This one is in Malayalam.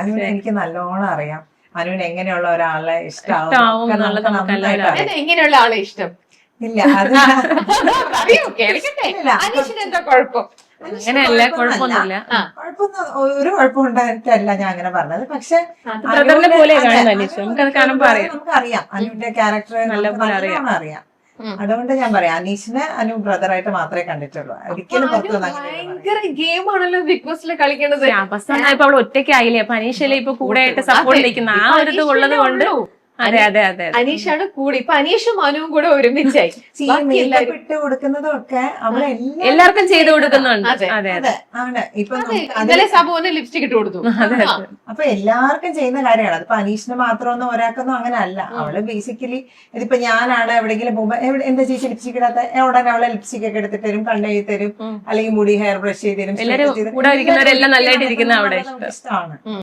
അനുവിനെ എനിക്ക് നല്ലോണം അറിയാം. അനുവിന് എങ്ങനെയുള്ള ഒരാളെ ഇഷ്ടാവും എങ്ങനെയുള്ള ആളെ ഇഷ്ടം ഇല്ല അത് കേൾക്കട്ടെ. അനീഷിന് എന്താ കുഴപ്പം? അങ്ങനെയല്ല, കുഴപ്പമൊന്നുമില്ല. ഒരു കുഴപ്പം ഉണ്ടായിട്ടല്ല ഞാൻ അങ്ങനെ പറഞ്ഞത്. പക്ഷെ നമുക്കറിയാം അനുവിന്റെ ക്യാരക്ടർ നല്ലോണം അറിയാം. അതുകൊണ്ട് ഞാൻ പറയാം അനീഷിനെ അനു ബ്രദറായിട്ട് മാത്രമേ കണ്ടിട്ടുള്ളൂ. ഒരിക്കലും ഭയങ്കര ഗെയിമാണല്ലോ ബിഗ് ബോസിൽ കളിക്കുന്നത്. അവസാനമായപ്പോ അവൾ ഒറ്റയ്ക്കായില്ലേ, അപ്പൊ അനീഷല്ലേ ഇപ്പൊ കൂടെ ആയിട്ട് സപ്പോർട്ട് നിൽക്കുന്ന ആ ഒരു ഇത് ഉള്ളത് കൊണ്ട്. അതെ അതെ അതെ, അനീഷാണ് കൂടി. ഇപ്പൊ അനീഷും അനുവും കൂടെ ഒരുമിച്ചായി ഇട്ട് കൊടുക്കുന്നതും ഒക്കെ അവിടെ എല്ലാവർക്കും ചെയ്തു കൊടുക്കുന്നുണ്ട്. അതെ അതെ ആണ്. ഇപ്പൊ ഇന്നലെ സബുവിന് ലിപ്സ്റ്റിക് ഇട്ട് കൊടുത്തു. അപ്പൊ എല്ലാവർക്കും ചെയ്യുന്ന കാര്യമാണ്. അതിപ്പോ അനീഷിന് മാത്രമൊന്നും ഒരാൾക്കൊന്നും അങ്ങനെ അല്ല. അവള് ബേസിക്കലി ഇതിപ്പോ ഞാനാണ് എവിടെയെങ്കിലും പോകുമ്പോ എന്താ ചേച്ചി ലിപ്സ്റ്റിക് ഇടാത്ത, ഉടനെ അവളെ ലിപ്സ്റ്റിക് ഒക്കെ എടുത്തിട്ട് തരും, കണ്ണെഴുതി തരും, അല്ലെങ്കിൽ മുടി ഹെയർ ബ്രഷ് ചെയ്ത് തരും. കൂടെ ഇരിക്കുന്നവരെല്ലാം നല്ലതായിട്ട് ഇരിക്കുന്ന അവിടെ ഇഷ്ടമാണ്.